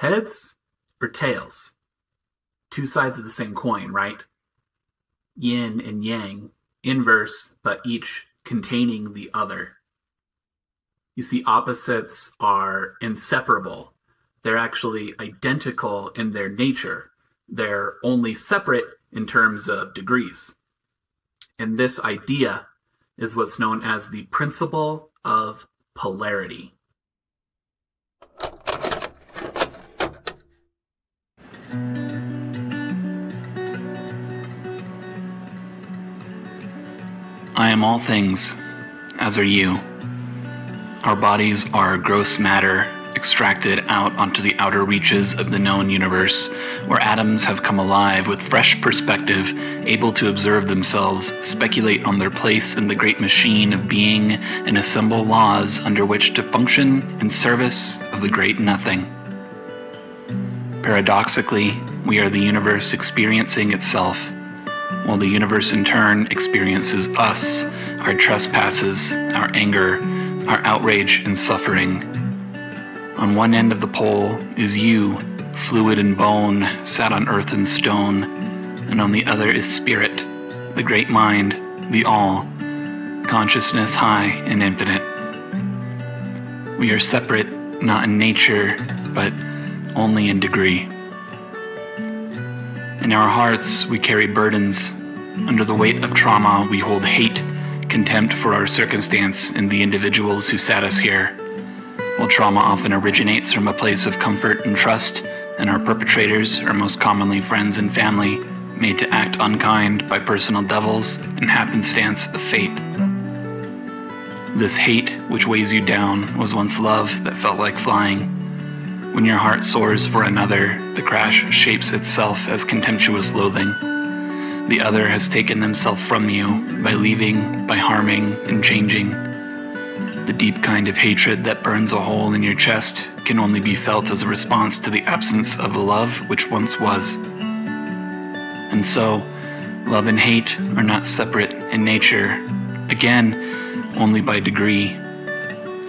Heads or tails? Two sides of the same coin, right? Yin and yang, inverse, but each containing the other. You see, opposites are inseparable. They're actually identical in their nature. They're only separate in terms of degrees. And this idea is what's known as the principle of polarity. I am all things, as are you. Our bodies are gross matter extracted out onto the outer reaches of the known universe, where atoms have come alive with fresh perspective, able to observe themselves, speculate on their place in the great machine of being, and assemble laws under which to function in service of the great nothing. Paradoxically, we are the universe experiencing itself, while the universe in turn experiences us, our trespasses, our anger, our outrage and suffering. On one end of the pole is you, fluid and bone, sat on earth and stone, and on the other is spirit, the great mind, the all, consciousness high and infinite. We are separate, not in nature, but only in degree. In our hearts, we carry burdens. Under the weight of trauma, we hold hate, contempt for our circumstance and the individuals who sat us here. While trauma often originates from a place of comfort and trust, and our perpetrators are most commonly friends and family, made to act unkind by personal devils and happenstance of fate. This hate, which weighs you down, was once love that felt like flying. When your heart soars for another, the crash shapes itself as contemptuous loathing. The other has taken themselves from you by leaving, by harming, and changing. The deep kind of hatred that burns a hole in your chest can only be felt as a response to the absence of a love which once was. And so, love and hate are not separate in nature, again, only by degree.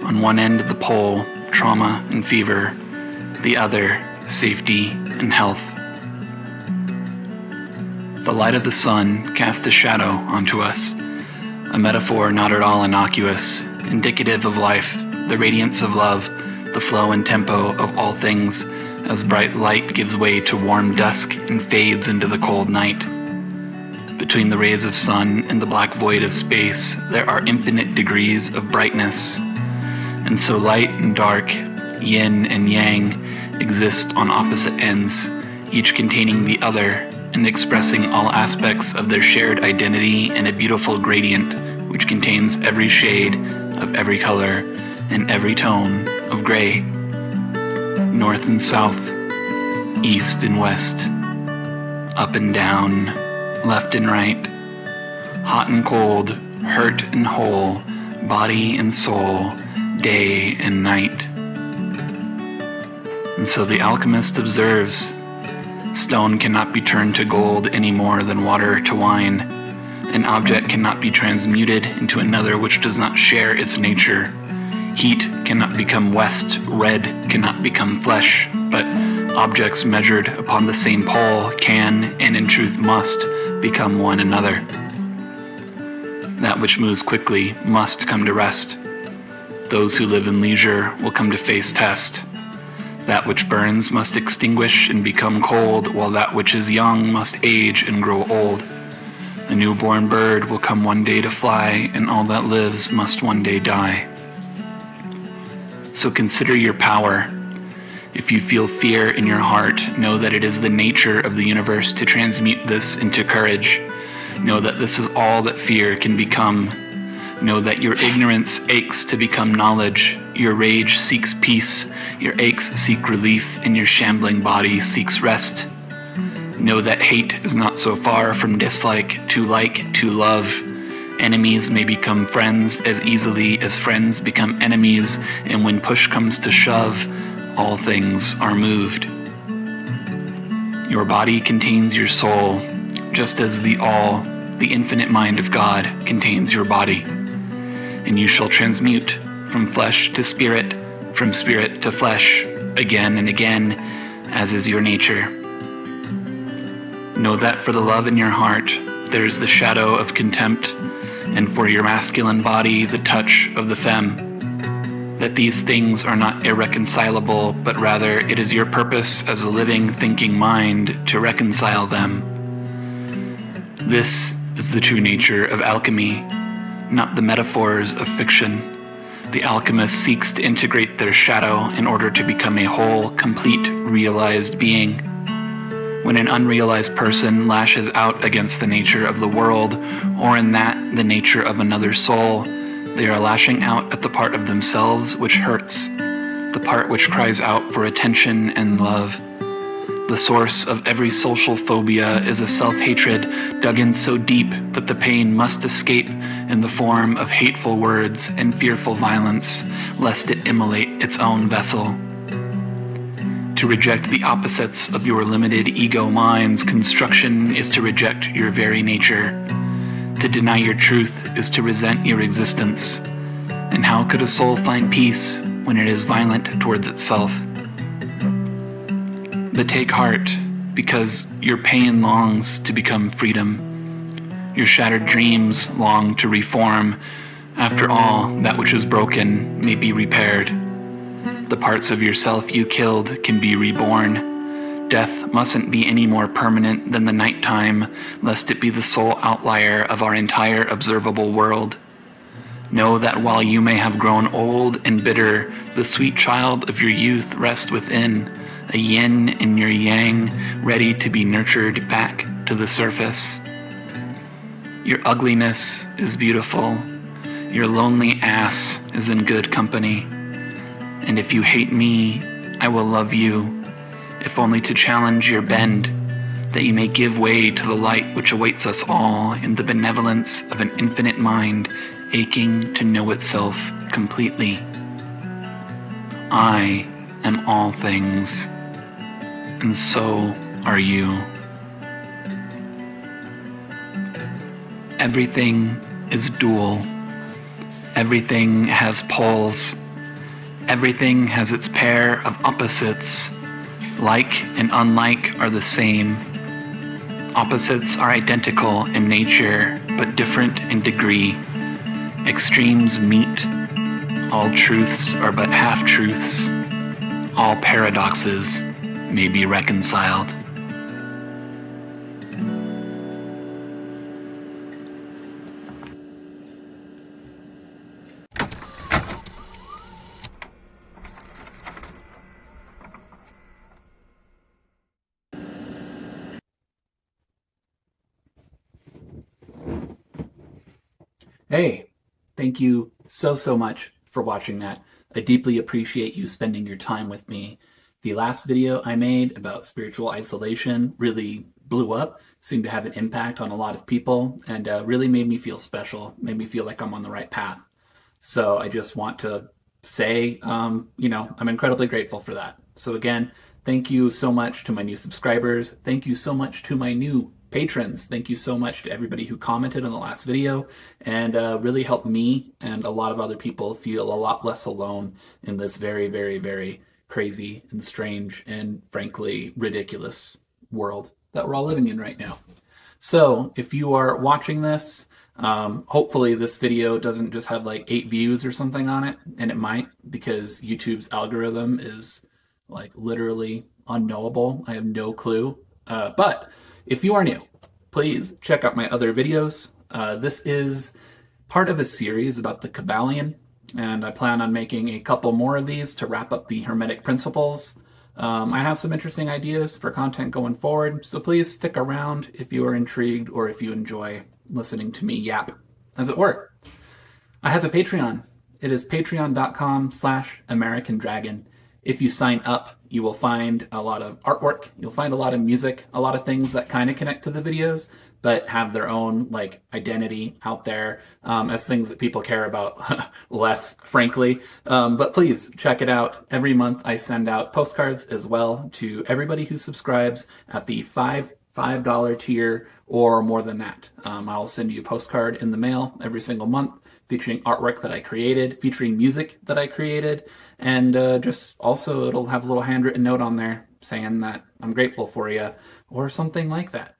On one end of the pole, trauma and fever, the other, safety and health. The light of the sun casts a shadow onto us, a metaphor not at all innocuous, indicative of life, the radiance of love, the flow and tempo of all things, as bright light gives way to warm dusk and fades into the cold night. Between the rays of sun and the black void of space, there are infinite degrees of brightness. And so light and dark, yin and yang, exist on opposite ends, each containing the other and expressing all aspects of their shared identity in a beautiful gradient which contains every shade of every color and every tone of gray. North and south, east and west, up and down, left and right, hot and cold, hurt and whole, body and soul, day and night. And so the alchemist observes, stone cannot be turned to gold any more than water to wine. An object cannot be transmuted into another which does not share its nature. Heat cannot become west, red cannot become flesh, but objects measured upon the same pole can, and in truth must, become one another. That which moves quickly must come to rest. Those who live in leisure will come to face test. That which burns must extinguish and become cold, while that which is young must age and grow old. A newborn bird will come one day to fly, and all that lives must one day die. So consider your power. If you feel fear in your heart, know that it is the nature of the universe to transmute this into courage. Know that this is all that fear can become. Know that your ignorance aches to become knowledge, your rage seeks peace, your aches seek relief, and your shambling body seeks rest. Know that hate is not so far from dislike to like to love. Enemies may become friends as easily as friends become enemies, and when push comes to shove, all things are moved. Your body contains your soul, just as the all, the infinite mind of God, contains your body. And you shall transmute from flesh to spirit, from spirit to flesh, again and again, as is your nature. Know that for the love in your heart, there is the shadow of contempt, and for your masculine body, the touch of the femme. That these things are not irreconcilable, but rather it is your purpose as a living, thinking mind to reconcile them. This is the true nature of alchemy, not the metaphors of fiction. The alchemist seeks to integrate their shadow in order to become a whole, complete, realized being. When an unrealized person lashes out against the nature of the world, or in that the nature of another soul, they are lashing out at the part of themselves which hurts, the part which cries out for attention and love. The source of every social phobia is a self-hatred dug in so deep that the pain must escape in the form of hateful words and fearful violence, lest it immolate its own vessel. To reject the opposites of your limited ego mind's construction is to reject your very nature. To deny your truth is to resent your existence. And how could a soul find peace when it is violent towards itself? But take heart, because your pain longs to become freedom. Your shattered dreams long to reform. After all, that which is broken may be repaired. The parts of yourself you killed can be reborn. Death mustn't be any more permanent than the nighttime, lest it be the sole outlier of our entire observable world. Know that while you may have grown old and bitter, the sweet child of your youth rests within, a yin in your yang, ready to be nurtured back to the surface. Your ugliness is beautiful. Your lonely ass is in good company. And if you hate me, I will love you, if only to challenge your bend, that you may give way to the light which awaits us all in the benevolence of an infinite mind aching to know itself completely. I am all things, and so are you. Everything is dual. Everything has poles. Everything has its pair of opposites. Like and unlike are the same. Opposites are identical in nature, but different in degree. Extremes meet. All truths are but half-truths. All paradoxes may be reconciled. Hey, thank you so much for watching that. I deeply appreciate you spending your time with me. The last video I made about spiritual isolation really blew up, seemed to have an impact on a lot of people, and really made me feel special, made me feel like I'm on the right path. So I just want to say, I'm incredibly grateful for that. So again, thank you so much to my new subscribers. Thank you so much to my new patrons. Thank you so much to everybody who commented on the last video and really helped me and a lot of other people feel a lot less alone in this very, very, very crazy and strange and frankly ridiculous world that we're all living in right now. So if you are watching this, hopefully this video doesn't just have like 8 views or something on it, and it might, because YouTube's algorithm is like literally unknowable. I have no clue. But if you are new, please check out my other videos. This is part of a series about the Kybalion, and I plan on making a couple more of these to wrap up the Hermetic principles. I have some interesting ideas for content going forward, so please stick around if you are intrigued or if you enjoy listening to me yap, as it were. I have a Patreon. It is patreon.com/AmericanDragon. If you sign up, you will find a lot of artwork, you'll find a lot of music, a lot of things that kind of connect to the videos, but have their own like identity out there as things that people care about less, frankly. But please check it out. Every month I send out postcards as well to everybody who subscribes at the $5 tier or more than that. I'll send you a postcard in the mail every single month featuring artwork that I created, featuring music that I created, and just also it'll have a little handwritten note on there saying that I'm grateful for you or something like that.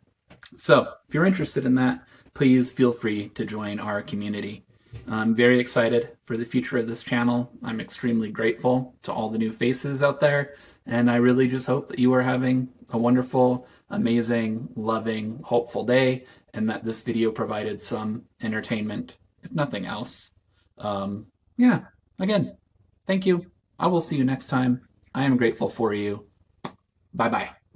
So if you're interested in that, please feel free to join our community. I'm very excited for the future of this channel. I'm extremely grateful to all the new faces out there, and I really just hope that you are having a wonderful, amazing, loving, hopeful day, and that this video provided some entertainment, if nothing else. Yeah, again, thank you. I will see you next time. I am grateful for you. Bye-bye.